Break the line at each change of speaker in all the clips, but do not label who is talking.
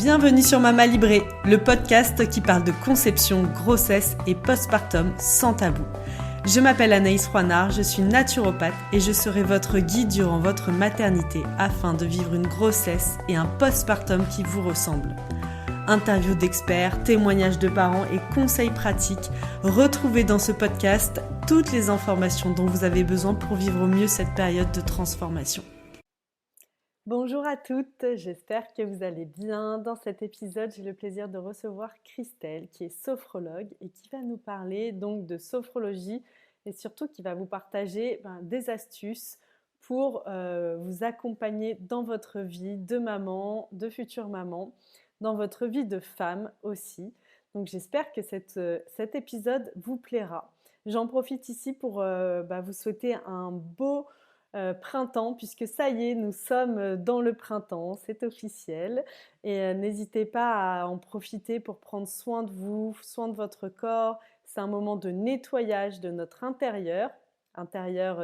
Bienvenue sur Mama Librée, le podcast qui parle de conception, grossesse et postpartum sans tabou. Je m'appelle Anaïs Roinard, je suis naturopathe et je serai votre guide durant votre maternité afin de vivre une grossesse et un postpartum qui vous ressemblent. Interviews d'experts, témoignages de parents et conseils pratiques, retrouvez dans ce podcast toutes les informations dont vous avez besoin pour vivre au mieux cette période de transformation. Bonjour à toutes, j'espère que vous allez bien. Dans cet épisode, j'ai le plaisir de recevoir Christelle qui est sophrologue et qui va nous parler donc de sophrologie et surtout qui va vous partager des astuces pour vous accompagner dans votre vie de maman, de future maman, dans votre vie de femme aussi. Donc j'espère que cet épisode vous plaira. J'en profite ici pour vous souhaiter un beau printemps, puisque ça y est, nous sommes dans le printemps, c'est officiel. Et n'hésitez pas à en profiter pour prendre soin de vous, soin de votre corps. C'est un moment de nettoyage de notre intérieur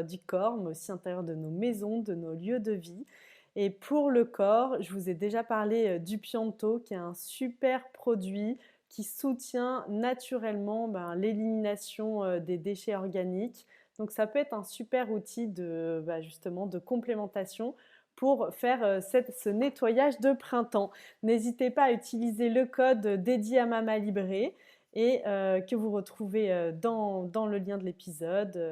du corps, mais aussi intérieur de nos maisons, de nos lieux de vie. Et pour le corps, je vous ai déjà parlé du Pianto, qui est un super produit qui soutient naturellement l'élimination des déchets organiques. Donc ça peut être un super outil justement de complémentation pour faire ce nettoyage de printemps. N'hésitez pas à utiliser le code dédié à Mama Librée et que vous retrouvez dans le lien de l'épisode,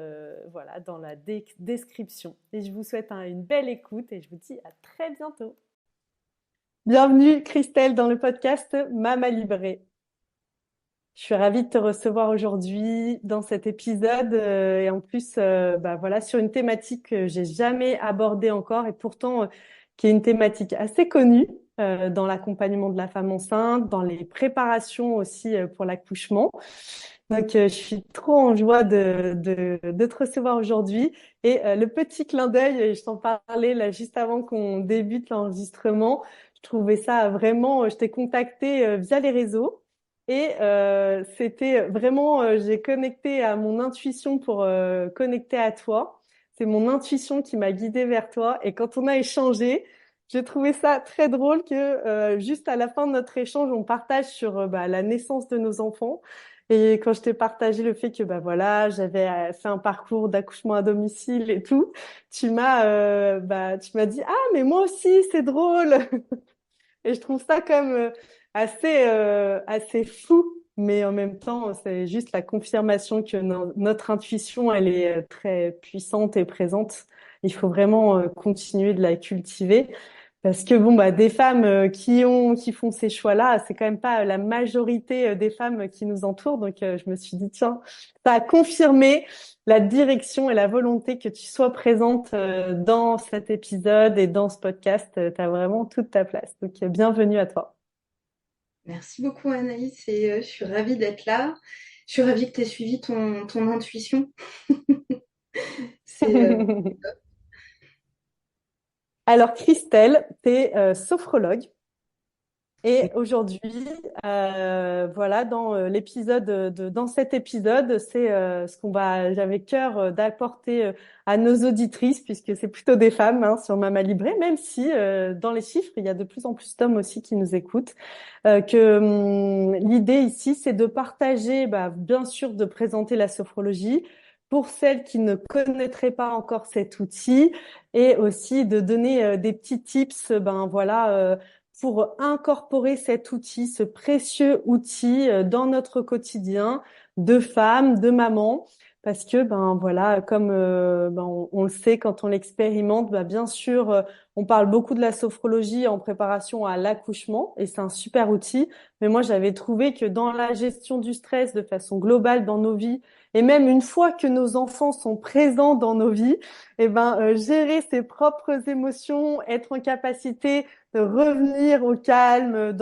dans la description. Et je vous souhaite une belle écoute et je vous dis à très bientôt. Bienvenue Christelle dans le podcast Mama Librée. Je suis ravie de te recevoir aujourd'hui dans cet épisode et en plus sur une thématique que j'ai jamais abordée encore et pourtant qui est une thématique assez connue dans l'accompagnement de la femme enceinte, dans les préparations aussi pour l'accouchement. Donc je suis trop en joie de te recevoir aujourd'hui et le petit clin d'œil, je t'en parlais là juste avant qu'on débute l'enregistrement, je trouvais ça vraiment, je t'ai contacté via les réseaux. Et c'était vraiment, j'ai connecté à mon intuition pour connecter à toi. C'est mon intuition qui m'a guidée vers toi. Et quand on a échangé, j'ai trouvé ça très drôle que juste à la fin de notre échange, on partage sur la naissance de nos enfants. Et quand je t'ai partagé le fait que j'avais fait un parcours d'accouchement à domicile et tout, tu m'as dit ah mais moi aussi c'est drôle. Et je trouve ça comme assez fou, mais en même temps, c'est juste la confirmation que notre intuition, elle est très puissante et présente. Il faut vraiment continuer de la cultiver. Parce que des femmes qui font ces choix-là, c'est quand même pas la majorité des femmes qui nous entourent. Donc je me suis dit tiens, ça a confirmé la direction et la volonté que tu sois présente dans cet épisode et dans ce podcast. Tu as vraiment toute ta place. Donc bienvenue à toi.
Merci beaucoup Anaïs et je suis ravie d'être là. Je suis ravie que tu aies suivi ton intuition. C'est
Alors Christelle, tu es sophrologue. Et aujourd'hui, dans cet épisode, c'est j'avais cœur d'apporter à nos auditrices, puisque c'est plutôt des femmes sur Mama Librée, même si dans les chiffres, il y a de plus en plus d'hommes aussi qui nous écoutent. L'idée ici, c'est de partager, bien sûr, de présenter la sophrologie pour celles qui ne connaîtraient pas encore cet outil, et aussi de donner des petits tips, pour incorporer cet outil, ce précieux outil dans notre quotidien de femme, de maman, parce que comme on le sait quand on l'expérimente, bien sûr, on parle beaucoup de la sophrologie en préparation à l'accouchement et c'est un super outil, mais moi j'avais trouvé que dans la gestion du stress de façon globale dans nos vies et même une fois que nos enfants sont présents dans nos vies, gérer ses propres émotions, être en capacité de revenir au calme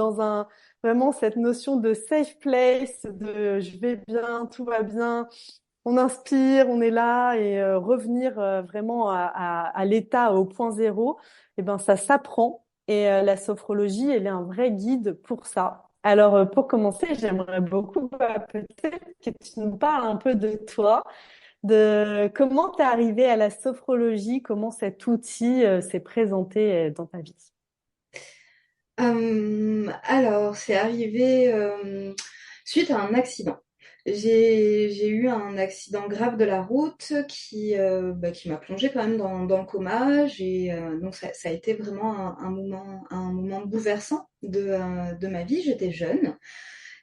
vraiment cette notion de safe place, de je vais bien, tout va bien, on inspire, on est là et revenir vraiment à l'état, au point zéro, ça s'apprend et la sophrologie, elle est un vrai guide pour ça. Alors pour commencer, j'aimerais beaucoup peut-être que tu nous parles un peu de toi, de comment tu es arrivée à la sophrologie, comment cet outil s'est présenté dans ta vie.
Alors, c'est arrivé suite à un accident. J'ai eu un accident grave de la route qui m'a plongée quand même dans le coma. Donc ça a été vraiment un moment bouleversant de ma vie. J'étais jeune.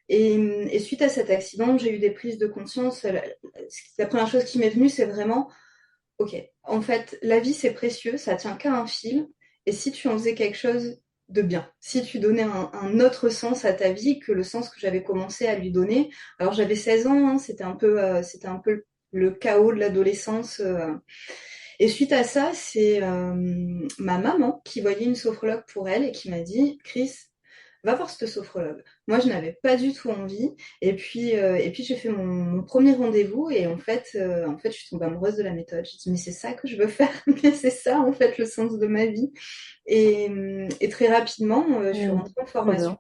Et suite à cet accident, j'ai eu des prises de conscience. La première chose qui m'est venue, c'est vraiment, ok, en fait, la vie, c'est précieux, ça tient qu'à un fil. Et si tu en faisais quelque chose de bien, si tu donnais un autre sens à ta vie que le sens que j'avais commencé à lui donner. Alors j'avais 16 ans, hein, c'était un peu le chaos de l'adolescence. Et suite à ça, c'est ma maman qui voyait une sophrologue pour elle et qui m'a dit, Chris, va voir cette sophrologue. Moi, je n'avais pas du tout envie. Et puis j'ai fait mon premier rendez-vous et en fait, je suis tombée amoureuse de la méthode. J'ai dit, mais c'est ça que je veux faire. Mais c'est ça, en fait, le sens de ma vie. Et très rapidement, je suis rentrée en
Trop
formation.
bien.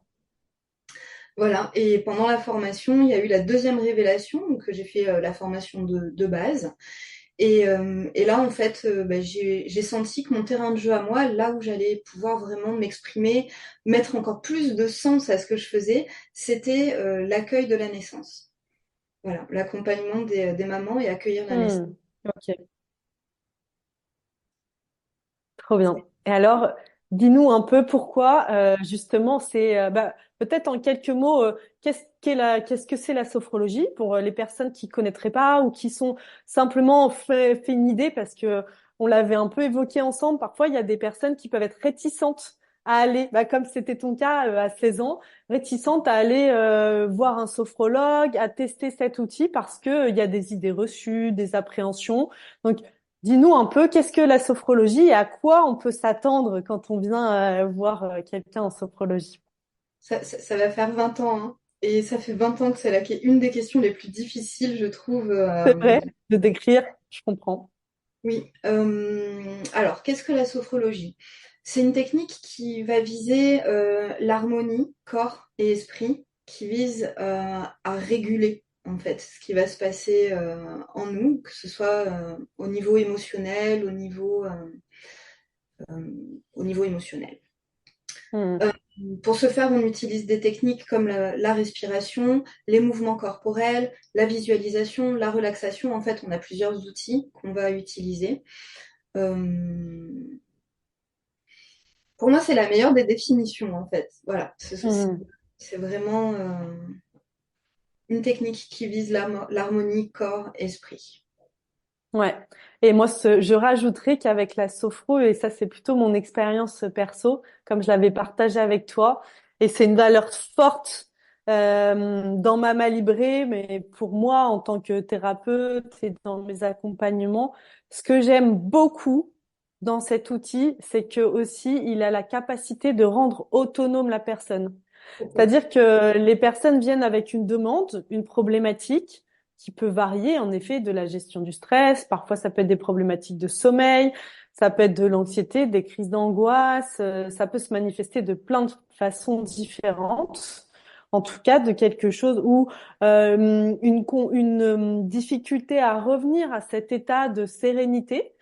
Voilà. Et pendant la formation, il y a eu la deuxième révélation. Donc, j'ai fait la formation de base. Et là, en fait, j'ai senti que mon terrain de jeu à moi, là où j'allais pouvoir vraiment m'exprimer, mettre encore plus de sens à ce que je faisais, c'était l'accueil de la naissance. Voilà, l'accompagnement des mamans et accueillir la naissance.
Ok, trop bien. Et alors, dis-nous un peu pourquoi, justement, peut-être en quelques mots, qu'est-ce que c'est la sophrologie pour les personnes qui connaîtraient pas ou qui sont simplement fait une idée parce que on l'avait un peu évoqué ensemble. Parfois, il y a des personnes qui peuvent être réticentes à aller, comme c'était ton cas à 16 ans, réticentes à aller voir un sophrologue, à tester cet outil parce que il y a des idées reçues, des appréhensions. Donc, dis-nous un peu, qu'est-ce que la sophrologie et à quoi on peut s'attendre quand on vient voir quelqu'un en sophrologie?
Ça va faire 20 ans, hein. Et ça fait 20 ans que c'est une des questions les plus difficiles, je trouve.
C'est vrai de décrire, je comprends.
Oui. Alors, qu'est-ce que la sophrologie? C'est une technique qui va viser l'harmonie, corps et esprit, qui vise à réguler en fait ce qui va se passer en nous, que ce soit au niveau émotionnel, au niveau émotionnel.
Hmm.
Pour ce faire, on utilise des techniques comme la respiration, les mouvements corporels, la visualisation, la relaxation. En fait, on a plusieurs outils qu'on va utiliser. Euh, pour moi, c'est la meilleure des définitions, en fait. Voilà,
Hmm.
c'est vraiment une technique qui vise l'harmonie corps-esprit.
Ouais. Et moi, je rajouterais qu'avec la sophro, et ça c'est plutôt mon expérience perso, comme je l'avais partagé avec toi, et c'est une valeur forte dans ma Malibré, mais pour moi en tant que thérapeute et dans mes accompagnements, ce que j'aime beaucoup dans cet outil, c'est que aussi il a la capacité de rendre autonome la personne. C'est-à-dire que les personnes viennent avec une demande, une problématique qui peut varier en effet de la gestion du stress. Parfois, ça peut être des problématiques de sommeil, ça peut être de l'anxiété, des crises d'angoisse. Ça peut se manifester de plein de façons différentes. En tout cas, de quelque chose où une difficulté à revenir à cet état de sérénité.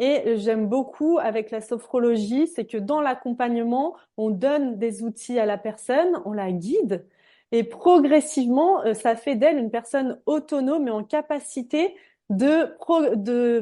Et j'aime beaucoup avec la sophrologie, c'est que dans l'accompagnement, on donne des outils à la personne, on la guide, et progressivement, ça fait d'elle une personne autonome et en capacité de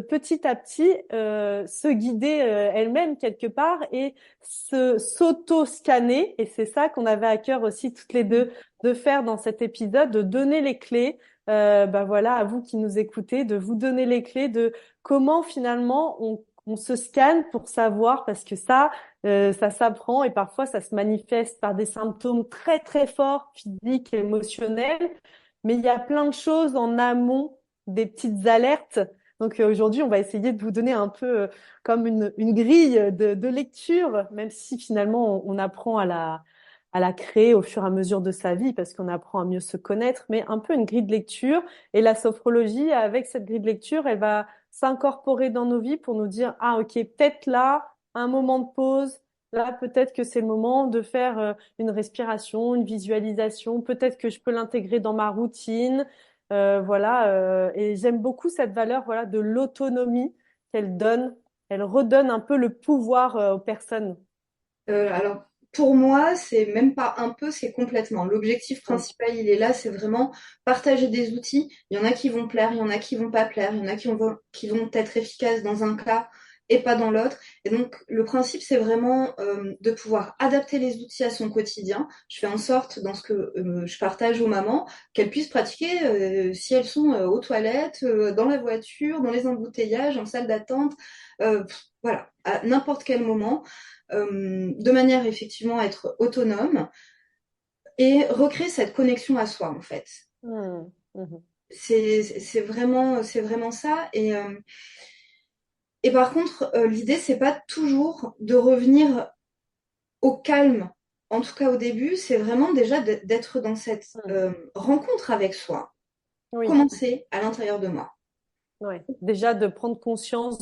petit à petit se guider elle-même quelque part et se s'auto-scanner. Et c'est ça qu'on avait à cœur aussi toutes les deux de faire dans cet épisode, de donner les clés. Voilà, à vous qui nous écoutez, de vous donner les clés de comment finalement on se scanne pour savoir, parce que ça s'apprend et parfois ça se manifeste par des symptômes très très forts, physiques, émotionnels, mais il y a plein de choses en amont, des petites alertes. Donc aujourd'hui, on va essayer de vous donner un peu comme une grille de lecture, même si finalement on apprend à la créer au fur et à mesure de sa vie, parce qu'on apprend à mieux se connaître, mais un peu une grille de lecture. Et la sophrologie, avec cette grille de lecture, elle va s'incorporer dans nos vies pour nous dire, ah ok, peut-être là, un moment de pause, là peut-être que c'est le moment de faire une respiration, une visualisation, peut-être que je peux l'intégrer dans ma routine. Et j'aime beaucoup cette valeur voilà, de l'autonomie qu'elle donne. Elle redonne un peu le pouvoir aux personnes.
Alors, pour moi, c'est même pas un peu, c'est complètement. L'objectif
Mm.
principal, il est là, c'est vraiment partager des outils. Il y en a qui vont plaire, il y en a qui vont pas plaire, il y en a qui vont être efficaces dans un cas et pas dans l'autre. Et donc, le principe, c'est vraiment de pouvoir adapter les outils à son quotidien. Je fais en sorte, dans ce que je partage aux mamans, qu'elles puissent pratiquer si elles sont aux toilettes, dans la voiture, dans les embouteillages, en salle d'attente, voilà, à n'importe quel moment de manière effectivement à être autonome et recréer cette connexion à soi en fait.
Mm. Mhm.
C'est vraiment ça. Et par contre, l'idée, c'est pas toujours de revenir au calme. En tout cas, au début, c'est vraiment déjà d'être dans cette
Mm.
rencontre avec soi.
Oui.
Commencer à l'intérieur de moi.
Ouais. Déjà de prendre conscience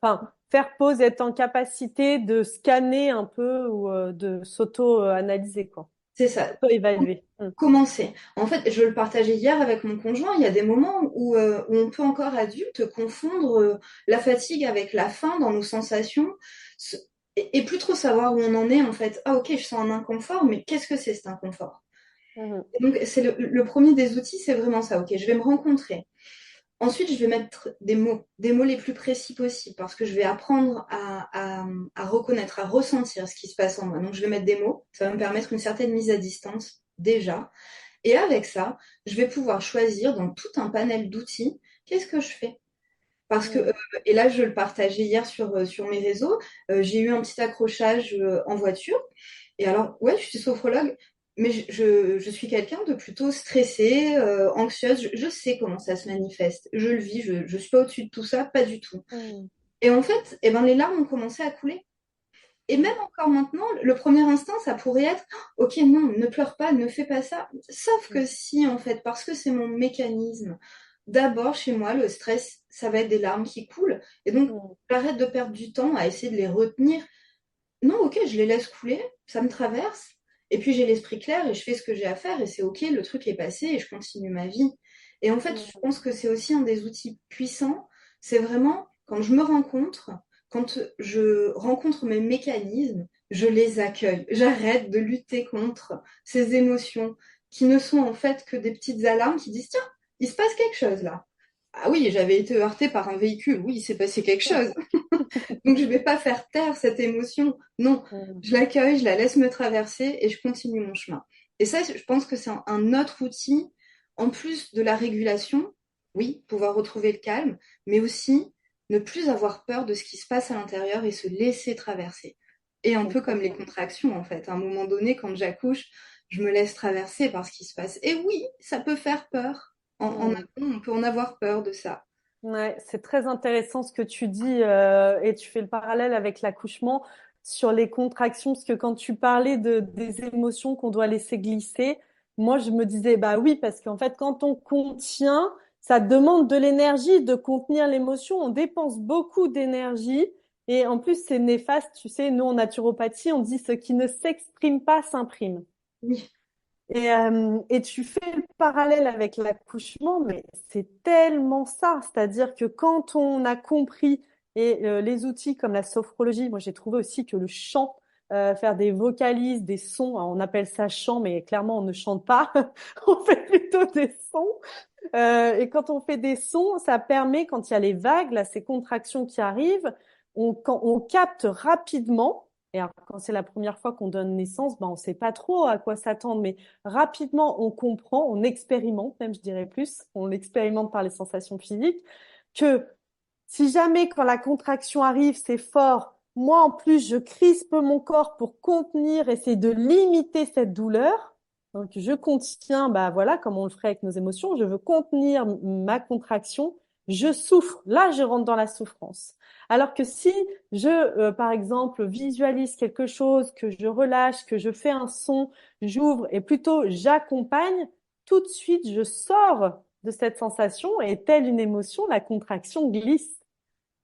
enfin, faire pause, être en capacité de scanner un peu ou de s'auto-analyser, quoi.
C'est ça.
Auto-évaluer. Mm.
Commencer. En fait, je le partageais hier avec mon conjoint, il y a des moments où on peut encore adulte confondre la fatigue avec la faim dans nos sensations ce- et plus trop savoir où on en est en fait. Ah ok, je sens un inconfort, mais qu'est-ce que c'est cet inconfort?
Mhm.
Et donc c'est le premier des outils, c'est vraiment ça. Ok, je vais me rencontrer. Ensuite, je vais mettre des mots les plus précis possibles, parce que je vais apprendre à reconnaître, à ressentir ce qui se passe en moi. Donc, je vais mettre des mots, ça va me permettre une certaine mise à distance déjà. Et avec ça, je vais pouvoir choisir dans tout un panel d'outils, qu'est-ce que je fais? Parce que,
Mm.
et là, je le partageais hier sur mes réseaux, j'ai eu un petit accrochage en voiture. Et alors, ouais, je suis sophrologue, mais je suis quelqu'un de plutôt stressé, anxieuse. Je sais comment ça se manifeste. Je le vis, je suis pas au-dessus de tout ça, pas du tout.
Mm.
Et en fait, eh ben, les larmes ont commencé à couler. Et même encore maintenant, le premier instinct, ça pourrait être, ok, non, ne pleure pas, ne fais pas ça. Sauf
Mm.
que si, en fait, parce que c'est mon mécanisme, d'abord, chez moi, le stress, ça va être des larmes qui coulent. Et donc,
Mm.
j'arrête de perdre du temps à essayer de les retenir. Non, ok, je les laisse couler, ça me traverse. Et puis, j'ai l'esprit clair et je fais ce que j'ai à faire et c'est ok, le truc est passé et je continue ma vie. Et en fait, je
Mm.
pense que c'est aussi un des outils puissants. C'est vraiment quand je me rencontre, quand je rencontre mes mécanismes, je les accueille. J'arrête de lutter contre ces émotions qui ne sont en fait que des petites alarmes qui disent, tiens, il se passe quelque chose là. Ah oui, j'avais été heurtée par un véhicule. Oui, il s'est passé quelque chose. Donc je ne vais pas faire taire cette émotion. Non,
Mm.
je l'accueille, je la laisse me traverser et je continue mon chemin. Et ça, je pense que c'est un autre outil, en plus de la régulation, oui, pouvoir retrouver le calme, mais aussi ne plus avoir peur de ce qui se passe à l'intérieur et se laisser traverser. Et un peu comme les
Complètement.
contractions, en fait. À un moment donné, quand j'accouche, je me laisse traverser par ce qui se passe. Et oui, ça peut faire peur. En
Mm.
amont, on peut en avoir peur de ça.
Ouais, c'est très intéressant ce que tu dis et tu fais le parallèle avec l'accouchement sur les contractions parce que quand tu parlais des émotions qu'on doit laisser glisser, moi je me disais bah oui parce qu'en fait quand on contient, ça demande de l'énergie de contenir l'émotion, on dépense beaucoup d'énergie et en plus c'est néfaste, tu sais, nous en naturopathie on dit ce qui ne s'exprime pas s'imprime.
Oui,
Et tu fais le parallèle avec l'accouchement, mais c'est tellement ça. C'est-à-dire que quand on a compris, et les outils comme la sophrologie, moi j'ai trouvé aussi que le chant, faire des vocalises, des sons, hein, on appelle ça chant, mais clairement on ne chante pas, on fait plutôt des sons. Et quand on fait des sons, ça permet, quand il y a les vagues, là, ces contractions qui arrivent, quand on capte rapidement. Et alors, quand c'est la première fois qu'on donne naissance, ben, on ne sait pas trop à quoi s'attendre, mais rapidement, on comprend, on expérimente, même je dirais plus, on l'expérimente par les sensations physiques, que si jamais quand la contraction arrive, c'est fort, moi en plus, je crispe mon corps pour contenir, essayer de limiter cette douleur. Donc, je contiens, bah voilà, comme on le ferait avec nos émotions, je veux contenir ma contraction, je souffre. Là, je rentre dans la souffrance. Alors que si par exemple, visualise quelque chose, que je relâche, que je fais un son, j'ouvre et plutôt j'accompagne, tout de suite, je sors de cette sensation et telle une émotion, la contraction glisse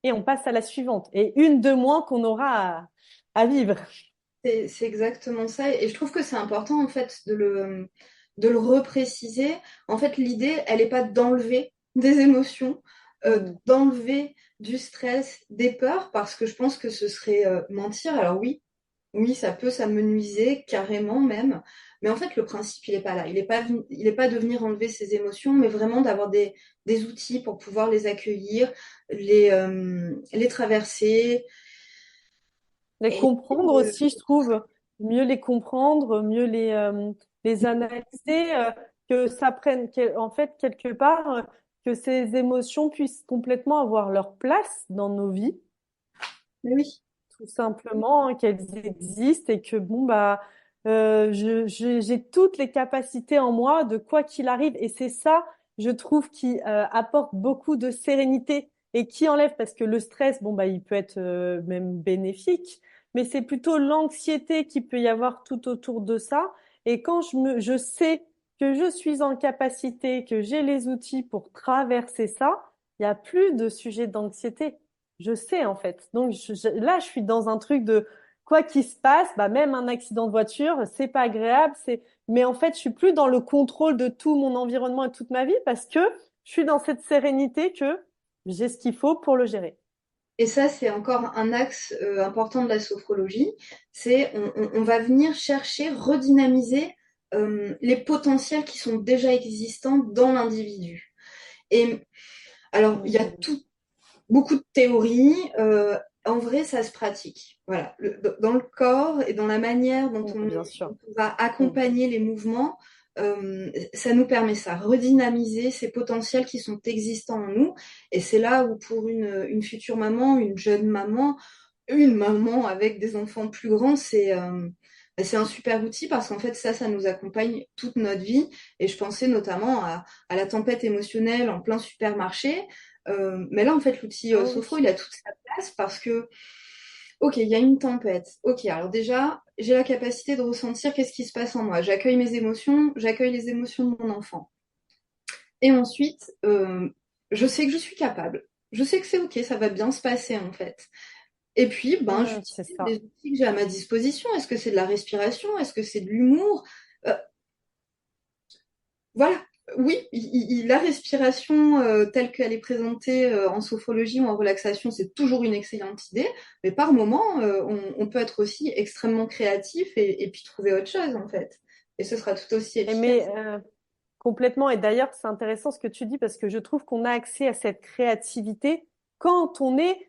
et on passe à la suivante. Et une de moins qu'on aura à vivre.
c'est exactement ça. Et je trouve que c'est important, en fait, de le repréciser. En fait, l'idée, elle n'est pas d'enlever des émotions,
Mm.
d'enlever du stress, des peurs, parce que je pense que ce serait mentir. Alors oui, oui, ça peut s'amenuiser carrément même. Mais en fait, le principe, il n'est pas là. Il est pas de venir enlever ses émotions, mais vraiment d'avoir des outils pour pouvoir les accueillir, les traverser.
Les
Et,
comprendre aussi, je trouve, mieux les comprendre, mieux les analyser, que ça prenne, en fait, quelque part, que ces émotions puissent complètement avoir leur place dans nos vies,
mais oui.
tout simplement, hein, qu'elles existent et que bon bah j'ai toutes les capacités en moi de quoi qu'il arrive et c'est ça je trouve qui apporte beaucoup de sérénité et qui enlève parce que le stress bon bah il peut être même bénéfique mais c'est plutôt l'anxiété qui peut y avoir tout autour de ça et quand je sais que je suis en capacité que j'ai les outils pour traverser ça il y a plus de sujet d'anxiété. Je sais en fait. Donc là, je suis dans un truc de quoi qu'il se passe, bah même un accident de voiture, c'est pas agréable, mais en fait, je suis plus dans le contrôle de tout mon environnement et toute ma vie parce que je suis dans cette sérénité que j'ai ce qu'il faut pour le gérer.
Et ça, c'est encore un axe important de la sophrologie. C'est on va venir chercher, redynamiser les potentiels qui sont déjà existants dans l'individu. Et alors, il y a
Mhm.
beaucoup de théories. En vrai, ça se pratique. Voilà. Dans le corps et dans la manière dont
Bien sûr.
on va
Mhm.
accompagner les mouvements, ça nous permet ça, redynamiser ces potentiels qui sont existants en nous. Et c'est là où pour une future maman, une jeune maman, une maman avec des enfants plus grands, c'est un super outil parce qu'en fait, ça nous accompagne toute notre vie. Et je pensais notamment à la tempête émotionnelle en plein supermarché. Mais là, en fait, l'outil
Oh oui.
Sophro, il a toute sa place parce que, ok, il y a une tempête. Ok, alors déjà, j'ai la capacité de ressentir qu'est-ce qui se passe en moi. J'accueille mes émotions, j'accueille les émotions de mon enfant. Et ensuite, je sais que je suis capable. Je sais que c'est ok, ça va bien se passer en fait. Et puis, ben,
C'est
j'utilise les
ça.
outils que j'ai à ma disposition. Est-ce que c'est de la respiration? Est-ce que c'est de l'humour? Euh, voilà. Oui, la respiration telle qu'elle est présentée en sophrologie ou en relaxation, c'est toujours une excellente idée. Mais par moment, on peut être aussi extrêmement créatif et puis trouver autre chose, en fait. Et ce sera tout aussi
Et mais
efficace.
complètement. Et d'ailleurs, c'est intéressant ce que tu dis parce que je trouve qu'on a accès à cette créativité quand on est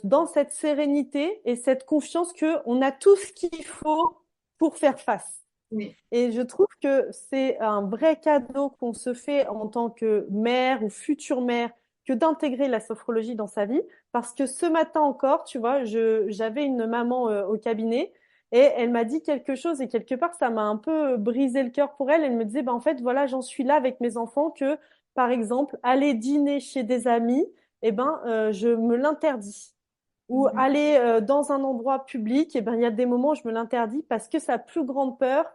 dans cette sérénité et cette confiance que on a tout ce qu'il faut pour faire face.
Oui.
Et je trouve que c'est un vrai cadeau qu'on se fait en tant que mère ou future mère que d'intégrer la sophrologie dans sa vie. Parce que ce matin encore, tu vois, j'avais une maman au cabinet et elle m'a dit quelque chose et quelque part, ça m'a un peu brisé le cœur pour elle. Elle me disait, bah, en fait, voilà, j'en suis là avec mes enfants que, par exemple, aller dîner chez des amis, eh ben, je me l'interdis. Ou
Mhm.
aller dans un endroit public, eh ben, il y a des moments où je me l'interdis parce que sa plus grande peur,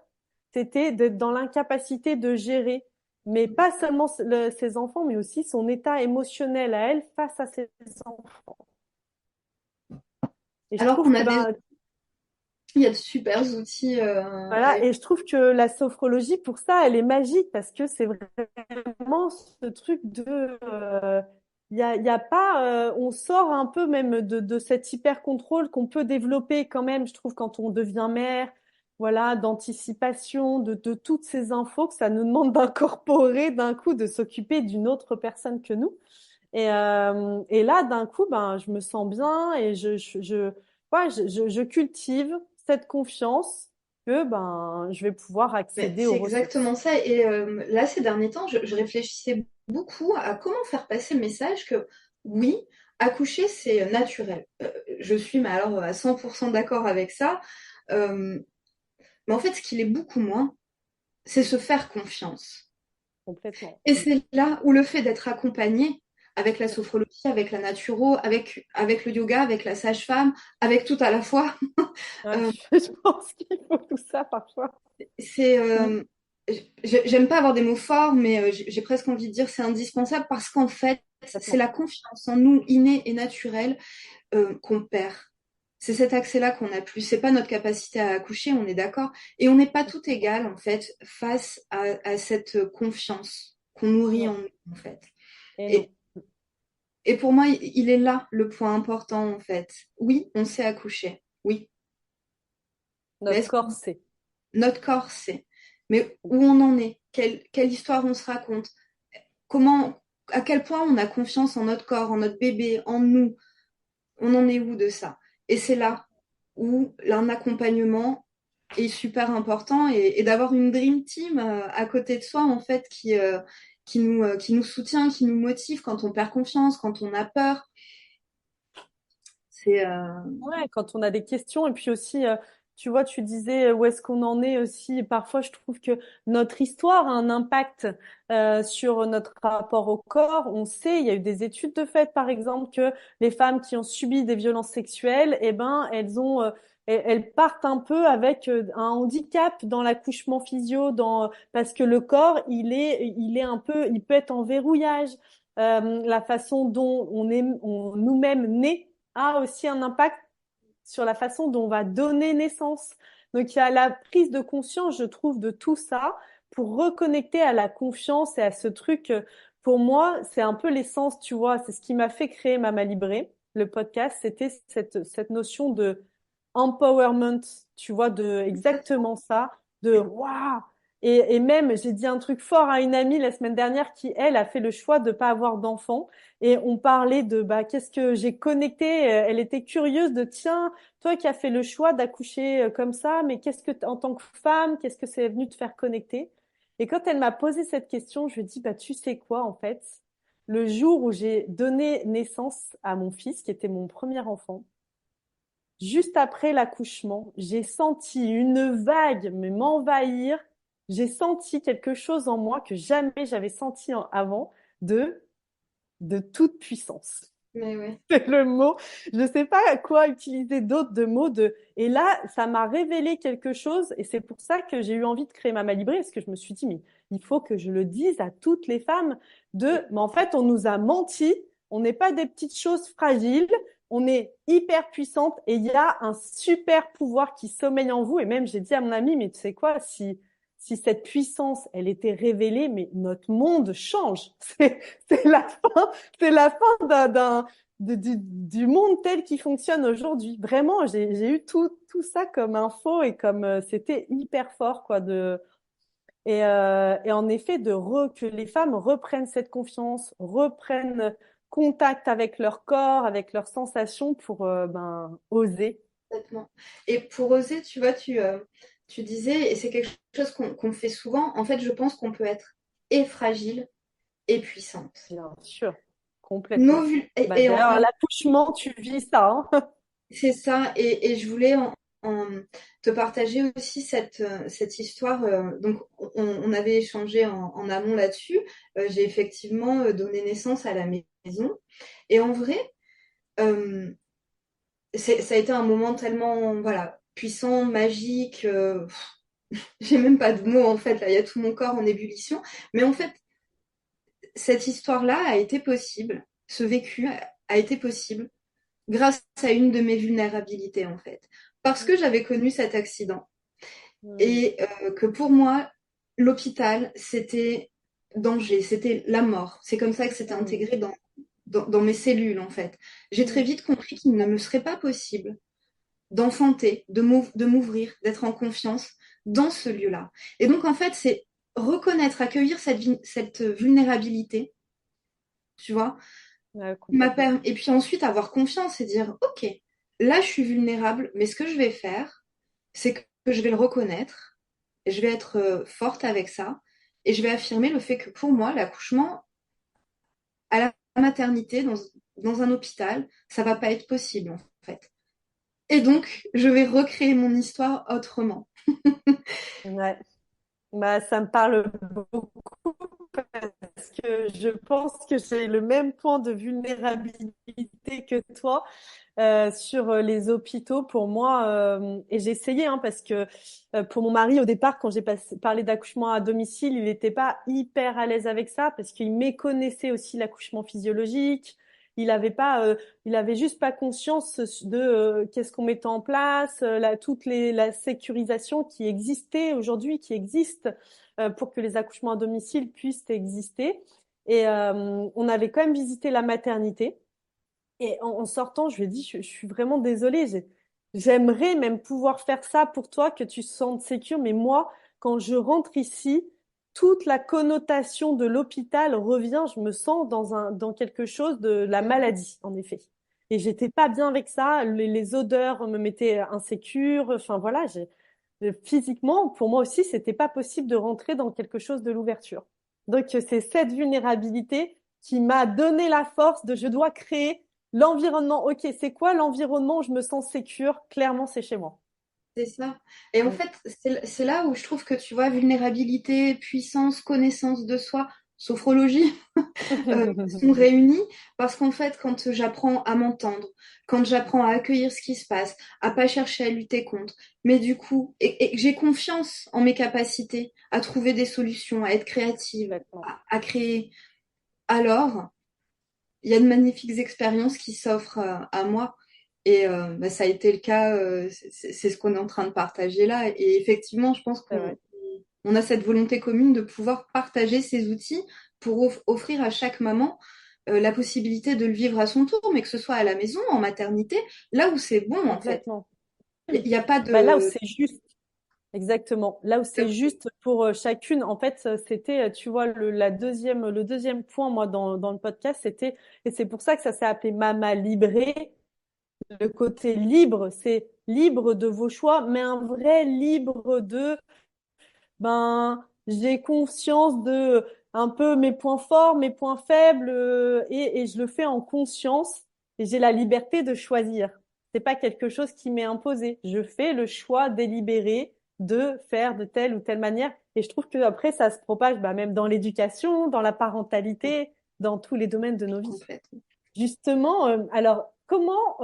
c'était d'être dans l'incapacité de gérer, mais pas seulement ses enfants, mais aussi son état émotionnel à elle face à ses enfants. Et je
Alors
trouve
qu'on
que
a
ben
il y a de super outils
voilà, et je trouve que la sophrologie pour ça, elle est magique parce que c'est vraiment ce truc de il y a pas on sort un peu même de cet hyper contrôle qu'on peut développer quand même, je trouve quand on devient mère, voilà, d'anticipation de toutes ces infos que ça nous demande d'incorporer d'un coup de s'occuper d'une autre personne que nous. Et là, d'un coup, ben, je me sens bien et ouais, je cultive cette confiance que ben, je vais pouvoir
Mais
accéder aux
c'est exactement
ressources.
ça. Et là, ces derniers temps, je réfléchissais beaucoup à comment faire passer le message que oui, accoucher, c'est naturel. Je suis mais alors à 100% d'accord avec ça. Euh, mais en fait, ce qu'il est beaucoup moins, c'est se faire confiance.
Complètement.
Et
Mm.
c'est là où le fait d'être accompagné avec la sophrologie, avec la naturo, avec le yoga, avec la sage-femme, avec tout à la fois,
Ouais,
euh,
je pense qu'il faut tout ça parfois.
c'est
Mm.
j'aime pas avoir des mots forts, mais j'ai presque envie de dire c'est indispensable parce qu'en fait, c'est
Complètement.
la confiance en nous innée et naturelle qu'on perd. C'est cet accès-là qu'on a plus. C'est pas notre capacité à accoucher, on est d'accord. Et on n'est pas tout égal en fait face à cette confiance qu'on nourrit
Non.
en nous en fait.
Et non.
Et, et pour moi, il est là le point important en fait. Oui, on sait accoucher. Oui. Mais
Notre corps sait.
notre corps sait. Mais où on en est, quelle histoire on se raconte, comment, à quel point on a confiance en notre corps, en notre bébé, en nous, on en est où de ça? Et c'est là où un accompagnement est super important et d'avoir une dream team à côté de soi, en fait, qui nous soutient, qui nous motive quand on perd confiance, quand on a peur. C'est
Ouais, quand on a des questions, et puis aussi, tu vois, tu disais où est-ce qu'on en est aussi. Parfois, je trouve que notre histoire a un impact sur notre rapport au corps. On sait, il y a eu des études de fait, par exemple, que les femmes qui ont subi des violences sexuelles, eh ben, elles partent un peu avec un handicap dans l'accouchement physio, parce que le corps, il est un peu, il peut être en verrouillage. La façon dont on nous-mêmes nés a aussi un impact sur la façon dont on va donner naissance. Donc, il y a la prise de conscience, je trouve, de tout ça pour reconnecter à la confiance et à ce truc. Pour moi, c'est un peu l'essence, tu vois, c'est ce qui m'a fait créer Mama Libré, le podcast, c'était cette notion de empowerment, tu vois, de exactement ça, de waouh! Et même, j'ai dit un truc fort à une amie la semaine dernière qui, elle, a fait le choix de pas avoir d'enfant. Et on parlait de bah qu'est-ce que j'ai connecté. Elle était curieuse de tiens, toi qui as fait le choix d'accoucher comme ça, mais qu'est-ce que en tant que femme, qu'est-ce que c'est venu te faire connecter? Et quand elle m'a posé cette question, je lui ai dit bah tu sais quoi en fait, le jour où j'ai donné naissance à mon fils, qui était mon premier enfant, juste après l'accouchement, j'ai senti une vague mais m'envahir. J'ai senti quelque chose en moi que jamais j'avais senti avant de de toute puissance.
mais ouais.
C'est le mot. Je sais pas à quoi utiliser d'autres de mots de. Et là, ça m'a révélé quelque chose, et c'est pour ça que j'ai eu envie de créer Mama Libré, parce que je me suis dit, mais il faut que je le dise à toutes les femmes mais en fait, on nous a menti. On n'est pas des petites choses fragiles. On est hyper puissante et il y a un super pouvoir qui sommeille en vous. Et même, j'ai dit à mon ami, mais tu sais quoi, si cette puissance, elle était révélée, mais notre monde change. C'est la fin, c'est la fin du monde tel qu'il fonctionne aujourd'hui. Vraiment, j'ai eu tout ça comme info et comme c'était hyper fort, quoi, et en effet, que les femmes reprennent cette confiance, reprennent contact avec leur corps, avec leurs sensations pour oser.
Complètement. Et pour oser, tu vois, tu disais, et c'est quelque chose qu'on fait souvent, en fait, je pense qu'on peut être et fragile et puissante.
Bien sûr,
Nos,
complètement.
vul-
Bah,
et
d'ailleurs, l'accouchement, tu vis ça, hein.
c'est ça, et je voulais te partager aussi cette histoire. Donc, on avait échangé en amont là-dessus. J'ai effectivement donné naissance à la maison. Et en vrai, euh, ça a été un moment tellement, voilà, puissant, magique. J'ai même pas de mots en fait, là, il y a tout mon corps en ébullition. Mais en fait, cette histoire-là a été possible, ce vécu a été possible grâce à une de mes vulnérabilités en fait. Parce que j'avais connu cet accident
Mm.
et que pour moi, l'hôpital, c'était danger, c'était la mort. C'est comme ça que c'était
Mm.
intégré dans mes cellules en fait. J'ai très
Mm.
vite compris qu'il ne me serait pas possible d'enfanter, de m'ouvrir, d'être en confiance dans ce lieu-là. Et donc, en fait, c'est reconnaître, accueillir cette vulnérabilité, tu vois,
Ouais, complètement.
et puis ensuite avoir confiance et dire, OK, là, je suis vulnérable, mais ce que je vais faire, c'est que je vais le reconnaître, et je vais être forte avec ça, et je vais affirmer le fait que pour moi, l'accouchement à la maternité, dans un hôpital, ça va pas être possible, en fait. Et donc, je vais recréer mon histoire autrement.
Ouais. Bah, ça me parle beaucoup parce que je pense que j'ai le même point de vulnérabilité que toi sur les hôpitaux. Pour moi, et j'ai essayé hein, parce que pour mon mari, au départ, quand j'ai parlé d'accouchement à domicile, il n'était pas hyper à l'aise avec ça parce qu'il méconnaissait aussi l'accouchement physiologique. Il avait pas, il avait juste pas conscience de qu'est-ce qu'on mettait en place, la sécurisation qui existait aujourd'hui, qui existe pour que les accouchements à domicile puissent exister. Et on avait quand même visité la maternité. Et en sortant, je lui ai dit, je suis vraiment désolée. j'aimerais même pouvoir faire ça pour toi, que tu te sentes sécure. Mais moi, quand je rentre ici, toute la connotation de l'hôpital revient. Je me sens dans quelque chose de la maladie, en effet. Et j'étais pas bien avec ça. Les odeurs me mettaient insécure. Enfin voilà, physiquement, pour moi aussi, c'était pas possible de rentrer dans quelque chose de l'ouverture. Donc, c'est cette vulnérabilité qui m'a donné la force de je dois créer l'environnement. Ok, c'est quoi l'environnement où je me sens sécure? Clairement, c'est chez moi.
C'est ça. Et en
Mm.
fait, c'est là où je trouve que tu vois, vulnérabilité, puissance, connaissance de soi, sophrologie, sont réunis parce qu'en fait, quand j'apprends à m'entendre, quand j'apprends à accueillir ce qui se passe, à pas chercher à lutter contre, mais du coup, et que j'ai confiance en mes capacités à trouver des solutions, à être créative,
Complètement.
à créer, alors il y a de magnifiques expériences qui s'offrent à moi. Et bah, ça a été le cas, c'est ce qu'on est en train de partager là. Et effectivement, je pense
C'est
qu'on
vrai.
on a cette volonté commune de pouvoir partager ces outils pour offrir à chaque maman la possibilité de le vivre à son tour, mais que ce soit à la maison, en maternité, là où c'est bon en fait.
Complètement.
Il n'y a pas
Bah, là où
de...
c'est juste. Exactement. Là où c'est juste pour chacune, en fait, c'était, tu vois, le deuxième point, moi, dans le podcast, c'était, et c'est pour ça que ça s'est appelé Mama Librée. Le côté libre, c'est libre de vos choix, mais un vrai libre de, ben, j'ai conscience de un peu mes points forts, mes points faibles, et je le fais en conscience, et j'ai la liberté de choisir. C'est pas quelque chose qui m'est imposé. Je fais le choix délibéré de faire de telle ou telle manière, et je trouve que après ça se propage, bah, même dans l'éducation, dans la parentalité, dans tous les domaines de nos vies.
Complètement.
Justement, alors comment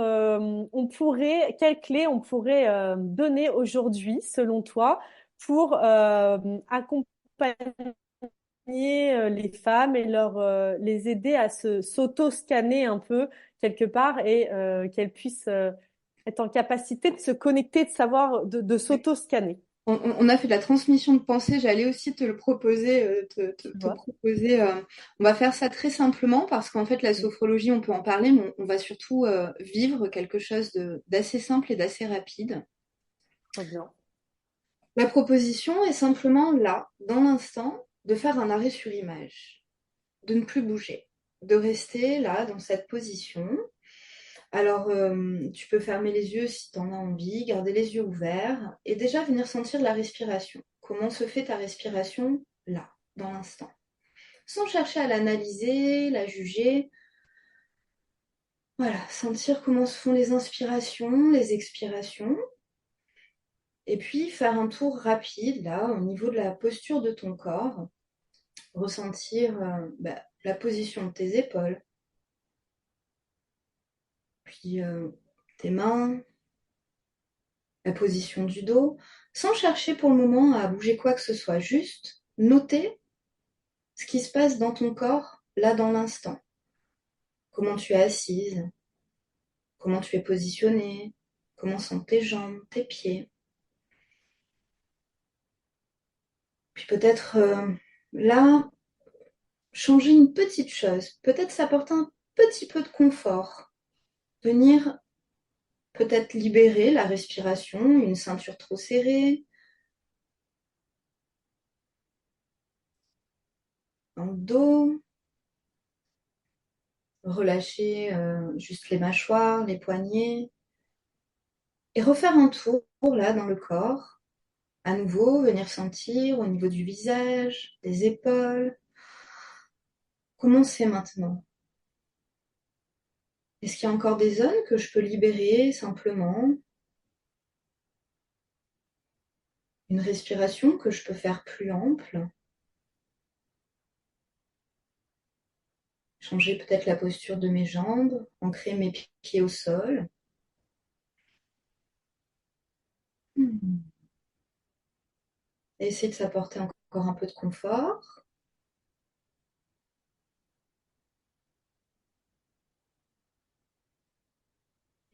quelles clés on pourrait donner aujourd'hui, selon toi, pour accompagner les femmes et les aider à s'auto-scanner un peu quelque part et qu'elles puissent être en capacité de se connecter, de savoir, de s'auto-scanner,
On a fait de la transmission de pensée, j'allais aussi te le proposer,
tu
te
vois?
proposer. On va faire ça très simplement parce qu'en fait, la
Mm.
sophrologie, on peut en parler, mais on va surtout vivre quelque chose d'assez simple et d'assez rapide.
Trop bien.
La proposition est simplement là, dans l'instant, de faire un arrêt sur image, de ne plus bouger, de rester là, dans cette position. Alors, tu peux fermer les yeux si tu en as envie, garder les yeux ouverts et déjà venir sentir la respiration. Comment se fait ta respiration là, dans l'instant? Sans chercher à l'analyser, la juger. Voilà, sentir comment se font les inspirations, les expirations. Et puis faire un tour rapide là, au niveau de la posture de ton corps. Ressentir la position de tes épaules, puis tes mains, la position du dos, sans chercher pour le moment à bouger quoi que ce soit, juste noter ce qui se passe dans ton corps, là dans l'instant. Comment tu es assise, comment tu es positionnée, comment sont tes jambes, tes pieds. Puis peut-être là, changer une petite chose, peut-être s'apporter un petit peu de confort, venir peut-être libérer la respiration, une ceinture trop serrée, dans le dos, relâcher juste les mâchoires, les poignets, et refaire un tour là dans le corps. À nouveau, venir sentir au niveau du visage, des épaules. Comment c'est maintenant? Est-ce qu'il y a encore des zones que je peux libérer simplement? Une respiration que je peux faire plus ample? Changer peut-être la posture de mes jambes, ancrer mes pieds au sol. Et essayer de s'apporter encore un peu de confort.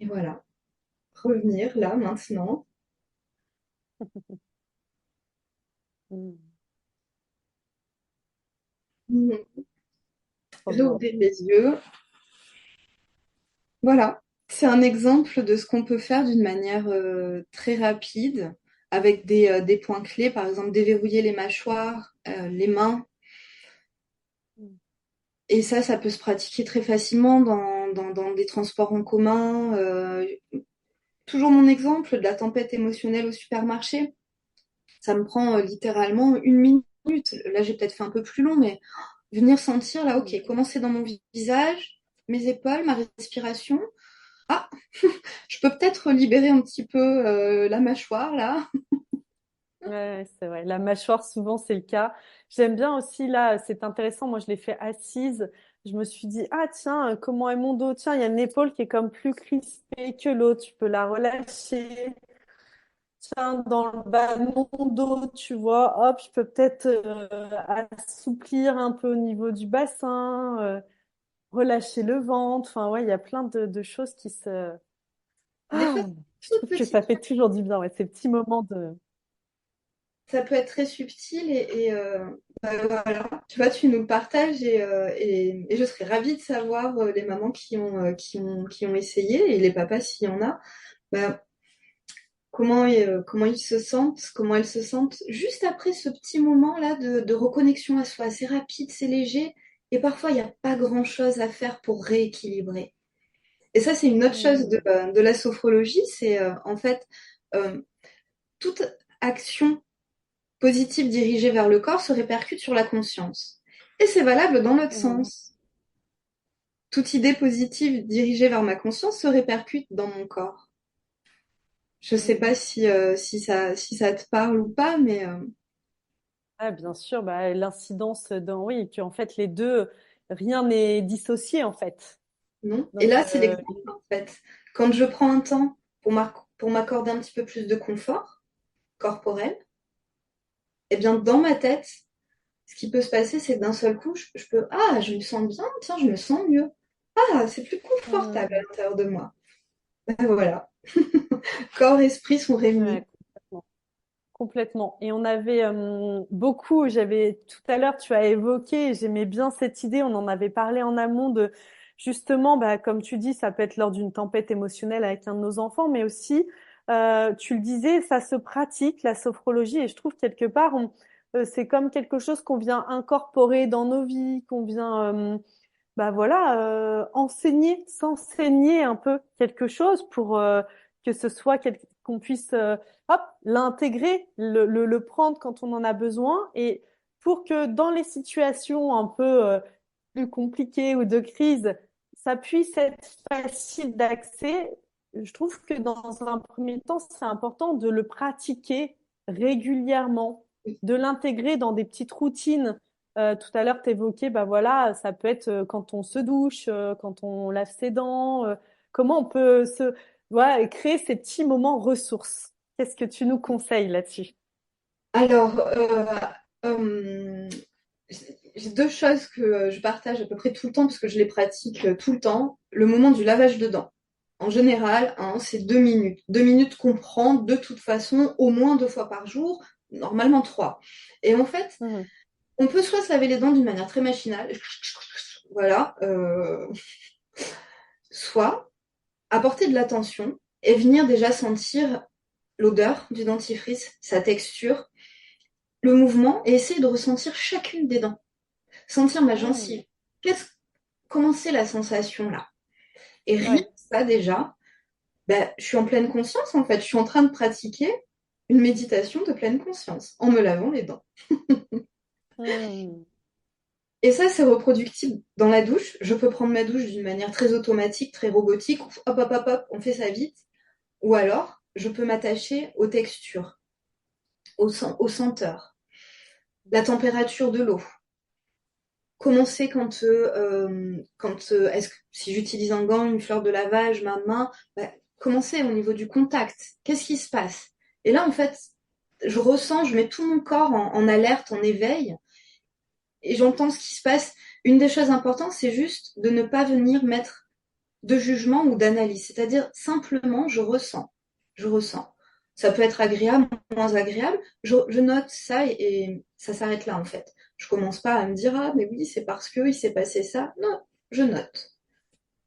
Et voilà, revenir là maintenant.
Mm. Trop bien.
Réouvrir les yeux. Voilà. C'est un exemple de ce qu'on peut faire d'une manière très rapide, avec des points clés, par exemple déverrouiller les mâchoires, les mains. Et ça peut se pratiquer très facilement dans des transports en commun. Toujours mon exemple de la tempête émotionnelle au supermarché. Ça me prend littéralement 1 minute. Là, j'ai peut-être fait un peu plus long, mais venir sentir là, ok, comment c'est dans mon visage, mes épaules, ma respiration. Ah, je peux peut-être libérer un petit peu la mâchoire là.
Ouais, c'est vrai. La mâchoire, souvent, c'est le cas. J'aime bien aussi, là, c'est intéressant. Moi, je l'ai fait assise. Je me suis dit, ah, tiens, comment est mon dos? Tiens, il y a une épaule qui est comme plus crispée que l'autre. Tu peux la relâcher. Tiens, dans le bas de mon dos, tu vois, hop, je peux peut-être assouplir un peu au niveau du bassin, relâcher le ventre. Enfin, ouais, il y a plein de choses qui se...
Des
Ah,
fois,
je
c'est tout
trouve que
petit.
ça fait toujours du bien, ouais, ces petits moments de...
Ça peut être très subtil bah, voilà. Tu vois, tu nous le partages et je serais ravie de savoir les mamans qui ont essayé et les papas s'il y en a, bah, comment ils se sentent, comment elles se sentent juste après ce petit moment-là de reconnexion à soi. C'est rapide, c'est léger et parfois il n'y a pas grand-chose à faire pour rééquilibrer. Et ça, c'est une autre chose
Hmm.
de la sophrologie, c'est en fait euh, toute action positive dirigée vers le corps se répercute sur la conscience. Et c'est valable dans l'autre
Hmm.
sens. Toute idée positive dirigée vers ma conscience se répercute dans mon corps. Je sais
Hmm.
pas si ça te parle ou pas, mais
Ah, bien sûr, bah, l'incidence dans... Oui, qu'en fait, les deux, rien n'est dissocié, en fait.
non. Et
Donc,
là, c'est l'exemple, en fait. Quand je prends un temps pour m'accorder un petit peu plus de confort corporel, eh bien, dans ma tête, ce qui peut se passer, c'est que d'un seul coup, je me sens bien, tiens, je me sens mieux. Ah, c'est plus confortable à
hmm.
l'intérieur de moi. Ben voilà. Corps et esprit sont réunis.
Ouais, complètement. Complètement. Et on avait beaucoup, j'avais tout à l'heure, tu as évoqué, j'aimais bien cette idée, on en avait parlé en amont de justement, bah, comme tu dis, ça peut être lors d'une tempête émotionnelle avec un de nos enfants, mais aussi, tu le disais, ça se pratique, la sophrologie, et je trouve quelque part, c'est comme quelque chose qu'on vient incorporer dans nos vies, qu'on vient, bah voilà, enseigner, s'enseigner un peu quelque chose pour que ce soit qu'on puisse hop, l'intégrer, le prendre quand on en a besoin et pour que dans les situations un peu plus compliquées ou de crise, ça puisse être facile d'accès. Je trouve que dans un premier temps, c'est important de le pratiquer régulièrement, de l'intégrer dans des petites routines. Tout à l'heure, tu évoquais, bah voilà, ça peut être quand on se douche, quand on lave ses dents, comment on peut voilà, créer ces petits moments ressources. Qu'est-ce que tu nous conseilles là-dessus?
Alors, euh, j'ai deux choses que je partage à peu près tout le temps parce que je les pratique tout le temps. Le moment du lavage de dents. En général, hein, c'est 2 minutes. 2 minutes qu'on prend de toute façon au moins 2 fois par jour, normalement trois. Et en fait,
Mhm.
on peut soit se laver les dents d'une manière très machinale, voilà, soit apporter de l'attention et venir déjà sentir l'odeur du dentifrice, sa texture, le mouvement et essayer de ressentir chacune des dents. Sentir ma
Mhm.
gencive. Qu'est-ce, comment c'est la sensation là? Et rien que
Ouais.
ça déjà, ben, je suis en pleine conscience en fait. Je suis en train de pratiquer une méditation de pleine conscience en me lavant les dents.
Mhm.
Et ça, c'est reproductible dans la douche. Je peux prendre ma douche d'une manière très automatique, très robotique. Hop, hop, hop, hop, on fait ça vite. Ou alors, je peux m'attacher aux textures, aux senteurs, la température de l'eau. Comment c'est est-ce que si j'utilise un gant, une fleur de lavage, ma main, bah, comment c'est au niveau du contact? Qu'est-ce qui se passe? Et là, en fait, je ressens, je mets tout mon corps en alerte, en éveil, et j'entends ce qui se passe. Une des choses importantes, c'est juste de ne pas venir mettre de jugement ou d'analyse. C'est-à-dire simplement, je ressens. Je ressens. Ça peut être agréable, moins agréable. Je note ça et ça s'arrête là en fait. Je commence pas à me dire ah mais oui c'est parce que il s'est passé ça. Non, je note.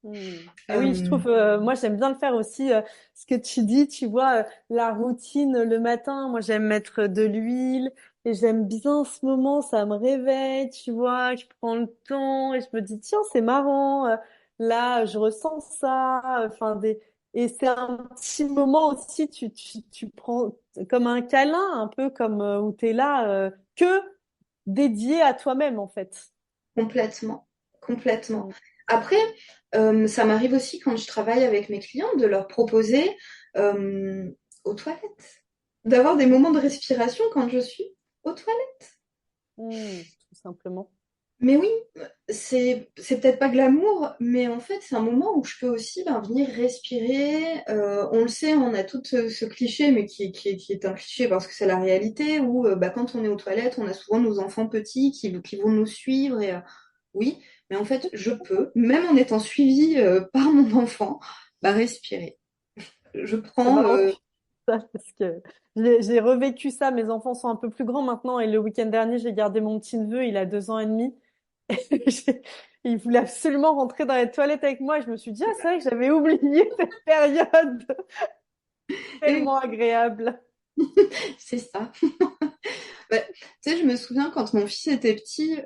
Et oui, je
Euh,
trouve, moi j'aime bien le faire aussi, ce que tu dis, tu vois, la routine le matin, moi j'aime mettre de l'huile et j'aime bien ce moment, ça me réveille, tu vois, je prends le temps et je me dis, tiens, c'est marrant, là je ressens ça, et c'est un petit moment aussi, tu prends comme un câlin, un peu comme où tu es là, que dédié à toi-même en fait.
Complètement, complètement.
Mm.
Après, ça m'arrive aussi quand je travaille avec mes clients de leur proposer euh, aux toilettes, d'avoir des moments de respiration quand je suis aux toilettes.
Tout simplement.
Mais oui, c'est peut-être pas glamour, mais en fait, c'est un moment où je peux aussi venir respirer. On le sait, on a tout ce cliché, mais qui est un cliché parce que c'est la réalité, où quand on est aux toilettes, on a souvent nos enfants petits qui vont nous suivre. Oui, mais en fait, je peux, même en étant suivie par mon enfant, respirer. Je
C'est
prends...
marrant que ça, parce que j'ai revécu ça. Mes enfants sont un peu plus grands maintenant et le week-end dernier, j'ai gardé mon petit neveu, il a 2 ans et demi. J'ai- Il voulait absolument rentrer dans les toilettes avec moi. Et je me suis dit, ah, c'est vrai que j'avais oublié cette période
et oui,
tellement agréable.
c'est ça. Tu sais, je me souviens quand mon fils était petit,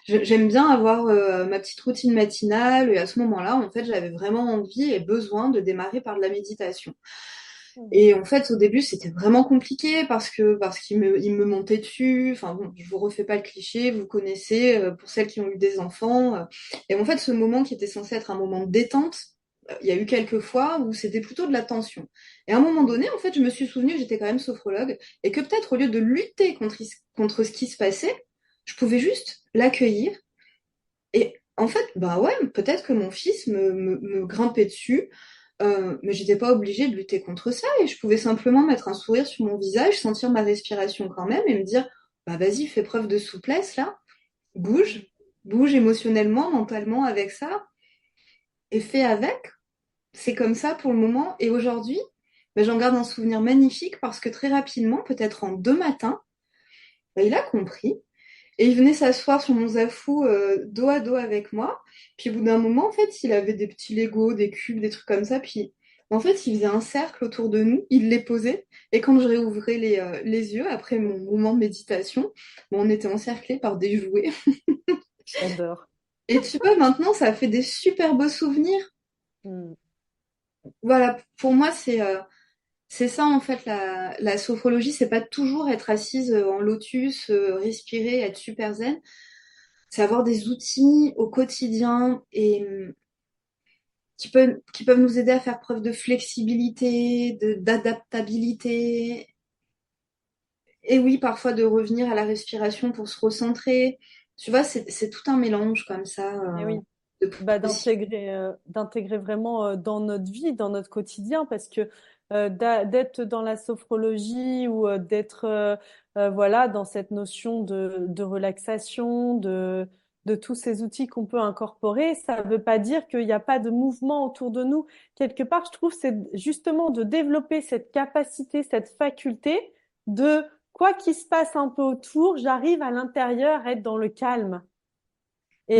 j'aime bien avoir ma petite routine matinale et à ce moment-là, en fait, j'avais vraiment envie et besoin de démarrer par de la méditation.
Mm.
Et en fait, au début, c'était vraiment compliqué parce qu'il me montait dessus. Enfin bon, je vous refais pas le cliché, vous connaissez pour celles qui ont eu des enfants. Et en fait, ce moment qui était censé être un moment de détente, il y a eu quelques fois où c'était plutôt de la tension. Et à un moment donné, en fait, je me suis souvenu que j'étais quand même sophrologue et que peut-être au lieu de lutter contre ce qui se passait, je pouvais juste l'accueillir. Et en fait, bah ouais, peut-être que mon fils me grimpait dessus, mais j'étais pas obligée de lutter contre ça et je pouvais simplement mettre un sourire sur mon visage, sentir ma respiration quand même et me dire, bah vas-y, fais preuve de souplesse là, bouge, bouge émotionnellement, mentalement avec ça et fais avec. C'est comme ça pour le moment. Et aujourd'hui, j'en garde un souvenir magnifique parce que très rapidement, peut-être en 2 matins, il a compris. Et il venait s'asseoir sur mon zafou dos à dos avec moi. Puis au bout d'un moment, en fait, il avait des petits Legos, des cubes, des trucs comme ça. Puis en fait, il faisait un cercle autour de nous, il les posait. Et quand je réouvrais les yeux, après mon moment de méditation, on était encerclés par des jouets.
J'adore.
Et tu vois, maintenant, ça fait des super beaux souvenirs.
Mm.
Voilà, pour moi, c'est ça en fait la sophrologie, c'est pas toujours être assise en lotus, respirer, être super zen. C'est avoir des outils au quotidien et qui peuvent nous aider à faire preuve de flexibilité, d'adaptabilité. Et oui, parfois de revenir à la respiration pour se recentrer. Tu vois, c'est tout un mélange comme ça
Et oui.
de possibles.
D'intégrer vraiment dans notre vie, dans notre quotidien, parce que d'être dans la sophrologie ou d'être voilà dans cette notion de relaxation, de tous ces outils qu'on peut incorporer, ça ne veut pas dire qu'il n'y a pas de mouvement autour de nous. Quelque part, je trouve, c'est justement de développer cette capacité, cette faculté de quoi qu'il se passe un peu autour, j'arrive à l'intérieur à être dans le calme.
Oui,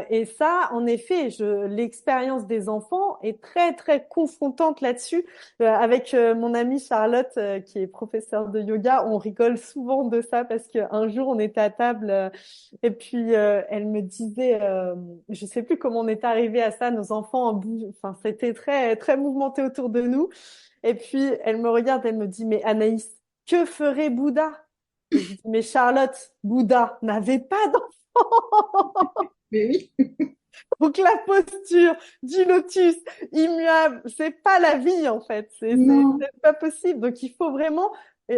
Et ça, en effet, l'expérience des enfants est très, très confrontante là-dessus. Avec mon amie Charlotte, qui est professeure de yoga, on rigole souvent de ça parce qu'un jour, on était à table et puis elle me disait, je sais plus comment on est arrivé à ça, nos enfants, enfin, c'était très, très mouvementé autour de nous. Et puis, elle me regarde, elle me dit, mais Anaïs, que ferait Bouddha? Et je dis, mais Charlotte, Bouddha n'avait pas d'enfant.
mais oui.
Donc la posture du lotus immuable, c'est pas la vie en fait,
Non.
c'est pas possible. Donc il faut vraiment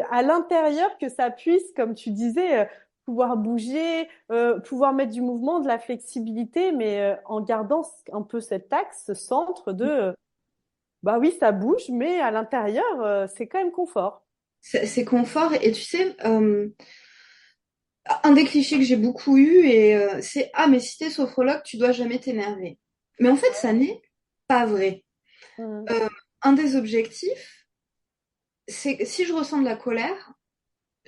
à l'intérieur que ça puisse, comme tu disais, pouvoir bouger, pouvoir mettre du mouvement, de la flexibilité, mais en gardant un peu cet axe, ce centre de bah oui, ça bouge, mais à l'intérieur, c'est quand même confort.
C'est confort et tu sais, un des clichés que j'ai beaucoup eu et c'est ah mais si t'es sophrologue, tu dois jamais t'énerver. Mais en fait, ça n'est pas vrai.
Mm.
Un des objectifs, c'est que si je ressens de la colère,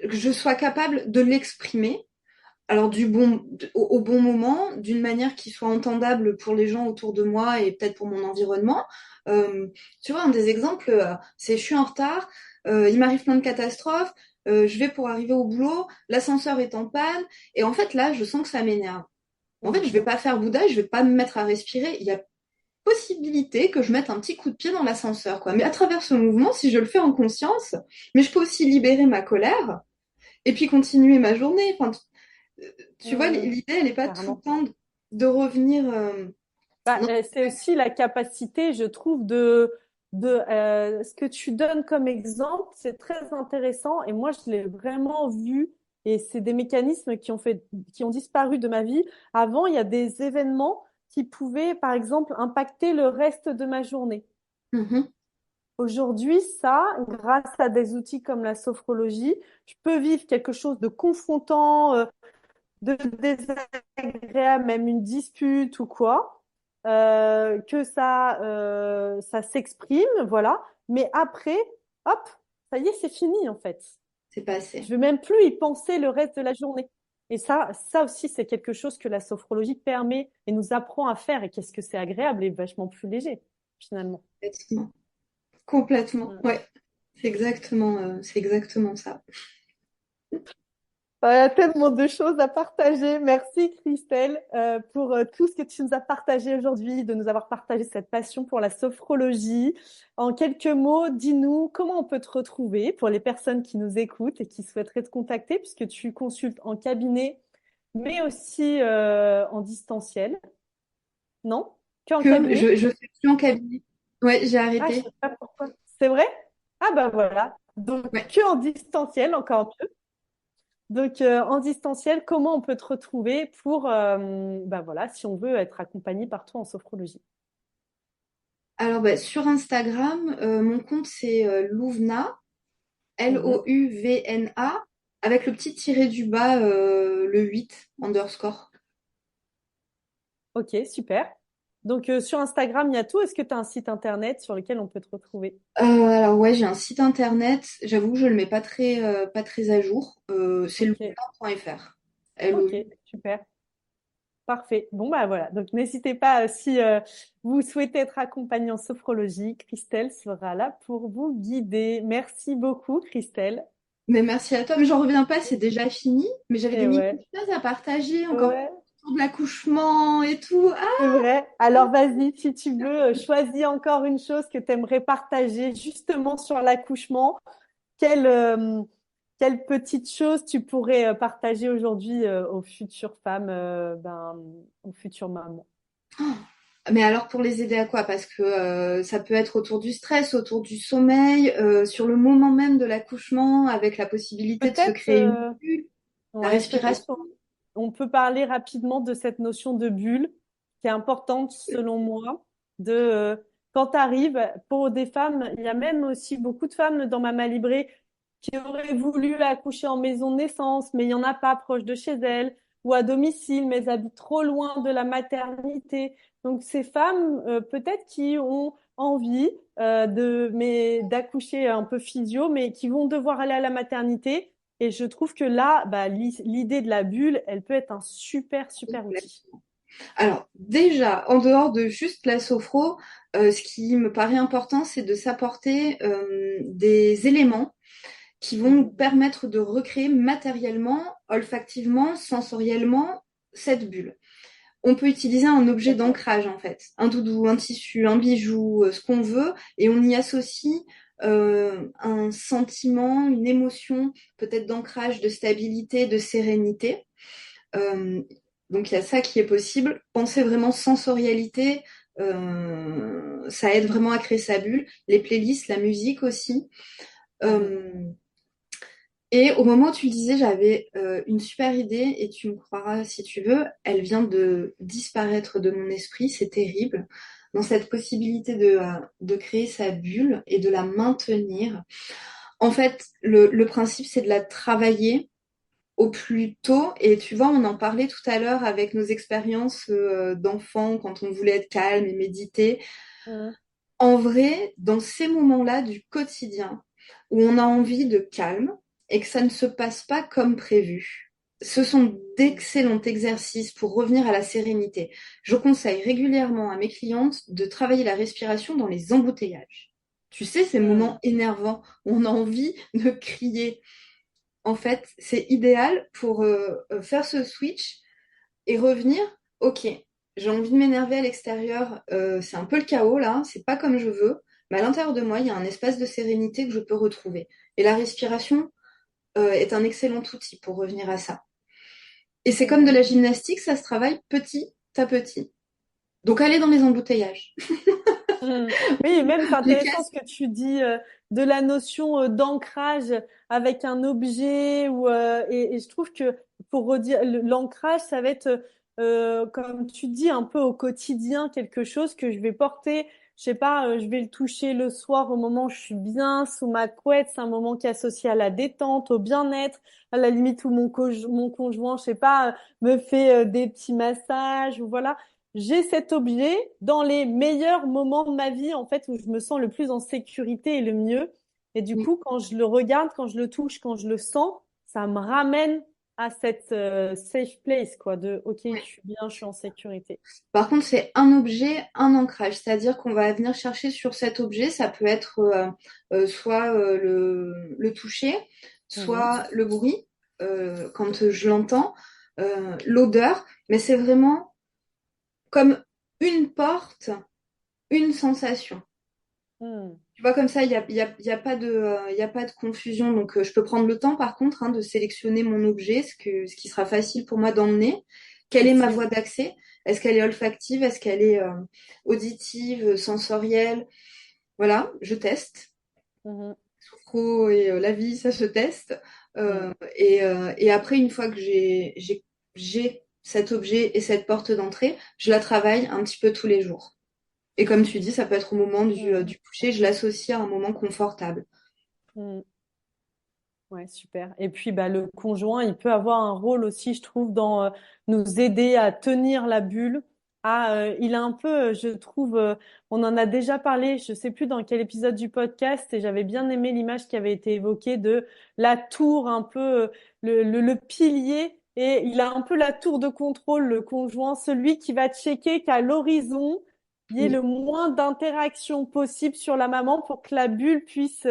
que je sois capable de l'exprimer Alors au bon moment, d'une manière qui soit entendable pour les gens autour de moi et peut-être pour mon environnement. Euh, Tu vois, un des exemples, c'est je suis en retard, il m'arrive plein de catastrophes, je vais pour arriver au boulot, l'ascenseur est en panne, et en fait là, je sens que ça m'énerve. En fait,
Mm.
je vais pas faire Bouddha, je vais pas me mettre à respirer. Il y a possibilité que je mette un petit coup de pied dans l'ascenseur, quoi. Mais à travers ce mouvement, si je le fais en conscience, mais je peux aussi libérer ma colère et puis continuer ma journée. Enfin, tu vois,
Mm.
l'idée, elle n'est pas tout le
Carrément.
temps de revenir.
Bah,
Non.
c'est aussi la capacité, je trouve, ce que tu donnes comme exemple, c'est très intéressant et moi je l'ai vraiment vu et c'est des mécanismes qui ont disparu de ma vie. Avant, il y a des événements qui pouvaient, par exemple, impacter le reste de ma journée.
Mhm.
Aujourd'hui, ça, grâce à des outils comme la sophrologie, je peux vivre quelque chose de confrontant, de désagréable, même une dispute ou quoi, que ça s'exprime, voilà. Mais après, hop, ça y est, c'est fini en fait.
C'est passé.
Je veux même plus y penser le reste de la journée. Et ça aussi, c'est quelque chose que la sophrologie permet et nous apprend à faire. Et qu'est-ce que c'est agréable et vachement plus léger, finalement.
Complètement. Complètement.
Mm.
Ouais. C'est exactement ça.
Il y a tellement de choses à partager. Merci Christelle pour tout ce que tu nous as partagé aujourd'hui, de nous avoir partagé cette passion pour la sophrologie. En quelques mots, dis-nous comment on peut te retrouver pour les personnes qui nous écoutent et qui souhaiteraient te contacter, puisque tu consultes en cabinet, mais aussi en distanciel. Non? Que en cabinet?
Je fais plus en cabinet. Ouais, j'ai
Ah, je
arrêté.
sais pas pourquoi. C'est vrai? Ah bah voilà. Donc
Ouais.
que en distanciel, encore mieux. Donc, en distanciel, comment on peut te retrouver pour, bah voilà, si on veut être accompagné par toi en sophrologie?
Alors, bah, sur Instagram, mon compte, c'est Louvna,
Mhm.
Louvna, avec le petit tiré du bas, le 8 underscore.
Ok, super. Donc, sur Instagram, il y a tout. Est-ce que tu as un site internet sur lequel on peut te retrouver?
Alors ouais, j'ai un site internet. J'avoue que je le mets pas très à jour. C'est
Ok,
louvna.fr.
ok,
LOU.
super. Parfait. Bon, bah voilà. Donc, n'hésitez pas, si vous souhaitez être accompagné en sophrologie, Christelle sera là pour vous guider. Merci beaucoup, Christelle.
Mais merci à toi. Mais j'en reviens pas, c'est déjà fini. Mais j'avais des
Et
milliers
ouais,
de choses à partager encore
ouais.
autour de l'accouchement et tout.
C'est vrai. Alors vas-y, si tu veux, choisis encore une chose que tu aimerais partager justement sur l'accouchement. Quelle, quelle petite chose tu pourrais partager aujourd'hui aux futures femmes, aux futures mamans?
Mais alors pour les aider à quoi? Parce que ça peut être autour du stress, autour du sommeil, sur le moment même de l'accouchement, avec la possibilité de se
Peut-être,
créer une bulle, la
ouais, peut-être
respiration.
on peut parler rapidement de cette notion de bulle qui est importante selon moi. Quand tu arrives, pour des femmes, il y a même aussi beaucoup de femmes dans ma Malibré qui auraient voulu accoucher en maison de naissance, mais il n'y en a pas proche de chez elles, ou à domicile, mais elles habitent trop loin de la maternité. Donc ces femmes, peut-être qui ont envie mais d'accoucher un peu physio, mais qui vont devoir aller à la maternité. Et je trouve que là, bah, l'idée de la bulle, elle peut être un super, super outil.
Alors déjà, en dehors de juste la sophro, ce qui me paraît important, c'est de s'apporter des éléments qui vont nous
Mhm.
permettre de recréer matériellement, olfactivement, sensoriellement cette bulle. On peut utiliser un objet
D'accord.
d'ancrage en fait, un doudou, un tissu, un bijou, ce qu'on veut, et on y associe un sentiment, une émotion, peut-être d'ancrage, de stabilité, de sérénité. Euh, donc il y a ça qui est possible. Penser vraiment sensorialité, ça aide vraiment à créer sa bulle. Les playlists, la musique aussi.
Mhm.
Euh, et au moment où tu le disais, j'avais une super idée et tu me croiras si tu veux, elle vient de disparaître de mon esprit, c'est terrible. Dans cette possibilité de créer sa bulle et de la maintenir. En fait, le principe, c'est de la travailler au plus tôt. Et tu vois, on en parlait tout à l'heure avec nos expériences d'enfants quand on voulait être calme et méditer.
Mhm.
En vrai, dans ces moments-là du quotidien où on a envie de calme et que ça ne se passe pas comme prévu, ce sont d'excellents exercices pour revenir à la sérénité. Je conseille régulièrement à mes clientes de travailler la respiration dans les embouteillages. Tu sais, ces
Hmm.
moments énervants où on a envie de crier. En fait, c'est idéal pour faire ce switch et revenir. Ok, j'ai envie de m'énerver à l'extérieur, c'est un peu le chaos là, c'est pas comme je veux, mais à l'intérieur de moi, il y a un espace de sérénité que je peux retrouver. Et la respiration est un excellent outil pour revenir à ça. Et c'est comme de
Hmm.
la gymnastique, ça se travaille petit à petit. Donc allez dans les embouteillages.
Hmm. Oui, et même c'est
Les
intéressant
cases.
ce que tu dis de la notion d'ancrage avec un objet et je trouve que pour redire l'ancrage, ça va être comme tu dis un peu au quotidien quelque chose que je vais porter. Je sais pas, je vais le toucher le soir au moment où je suis bien sous ma couette. C'est un moment qui est associé à la détente, au bien-être, à la limite où mon conjoint, je sais pas, me fait des petits massages ou voilà, j'ai cet objet dans les meilleurs moments de ma vie, en fait, où je me sens le plus en sécurité et le mieux. Et du coup, quand je le regarde, quand je le touche, quand je le sens, ça me ramène à cette safe place, quoi, de OK, je suis bien, je suis en sécurité.
Par contre, c'est un objet, un ancrage, c'est-à-dire qu'on va venir chercher sur cet objet, ça peut être soit le toucher,
Mhm.
soit le bruit, quand je l'entends, l'odeur, mais c'est vraiment comme une porte, une sensation.
Hmm.
Tu vois, comme ça, il y a pas de, il y a pas de confusion. Donc, je peux prendre le temps, par contre, hein, de sélectionner mon objet, ce qui sera facile pour moi d'emmener. Quelle est ma voie
Effectivement.
d'accès? Est-ce qu'elle est olfactive? Est-ce qu'elle est auditive, sensorielle? Voilà, je teste.
Mhm.
Sophro et la vie, ça se teste.
Hmm.
Et après, une fois que j'ai cet objet et cette porte d'entrée, je la travaille un petit peu tous les jours. Et comme tu dis, ça peut être au moment
Hmm.
du coucher, je l'associe à un moment confortable.
Hmm. Ouais, super. Et puis, bah, le conjoint, il peut avoir un rôle aussi, je trouve, dans nous aider à tenir la bulle. Il a un peu, je trouve, on en a déjà parlé, je sais plus dans quel épisode du podcast, et j'avais bien aimé l'image qui avait été évoquée de la tour, un peu le pilier. Et il a un peu la tour de contrôle, le conjoint, celui qui va checker qu'à l'horizon, il y ait
Oui.
le moins d'interactions possible sur la maman pour que la bulle puisse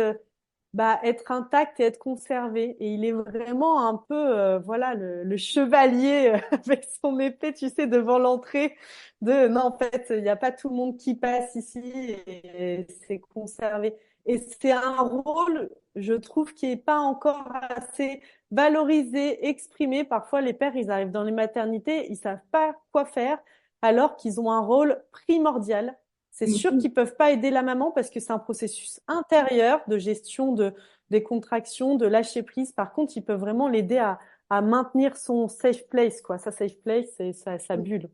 bah, être intact et être conservé. Et il est vraiment un peu, voilà, le chevalier avec son épée, tu sais, devant l'entrée de, non, en fait, il n'y a pas tout le monde qui passe ici et c'est conservé. Et c'est un rôle, je trouve, qui est pas encore assez valorisé, exprimé. Parfois, les pères, ils arrivent dans les maternités, ils savent pas quoi faire, alors qu'ils ont un rôle primordial. C'est sûr
Oui.
qu'ils peuvent pas aider la maman parce que c'est un processus intérieur de gestion des contractions, de lâcher prise. Par contre, ils peuvent vraiment l'aider à maintenir son safe place, quoi. Sa safe place, c'est sa bulle.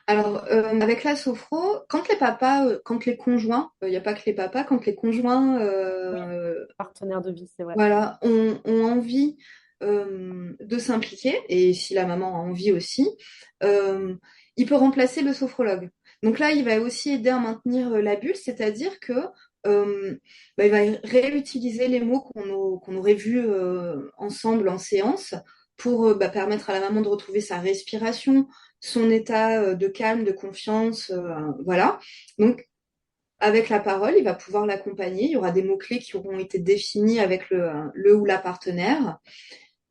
Alors, avec la sophro, quand les papas, quand les conjoints, il n'y a pas que les papas, quand les conjoints
Oui, partenaire de vie, c'est vrai.
voilà, ont envie de s'impliquer, et si la maman a envie aussi, euh, il peut remplacer le sophrologue. Donc là, il va aussi aider à maintenir la bulle, c'est-à-dire que il va réutiliser les mots qu'on aurait vus ensemble en séance pour permettre à la maman de retrouver sa respiration, son état de calme, de confiance, voilà. Donc avec la parole, il va pouvoir l'accompagner. Il y aura des mots-clés qui auront été définis avec le ou la partenaire.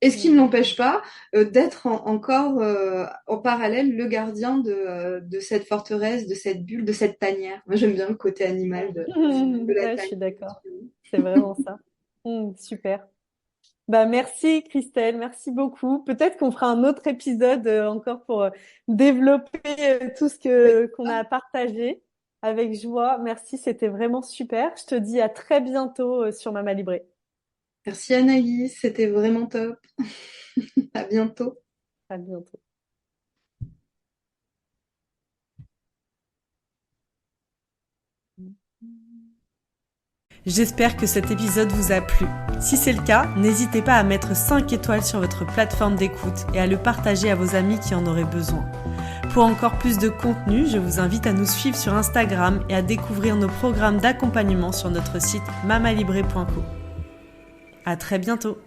Et ce qui ne
Mm.
l'empêche pas d'être encore en parallèle le gardien de cette forteresse, de cette bulle, de cette tanière. Moi, j'aime bien le côté animal de la
Ouais, je
tanière.
suis d'accord. C'est vraiment ça. Super. Bah, merci Christelle, merci beaucoup. Peut-être qu'on fera un autre épisode encore pour développer tout ce
Oui.
que qu'on a partagé avec joie. Merci, c'était vraiment super. Je te dis à très bientôt sur Mama Libré.
Merci Anaïs, c'était vraiment top. À bientôt.
À bientôt.
J'espère que cet épisode vous a plu. Si c'est le cas, n'hésitez pas à mettre 5 étoiles sur votre plateforme d'écoute et à le partager à vos amis qui en auraient besoin. Pour encore plus de contenu, je vous invite à nous suivre sur Instagram et à découvrir nos programmes d'accompagnement sur notre site mamalibré.co. À très bientôt!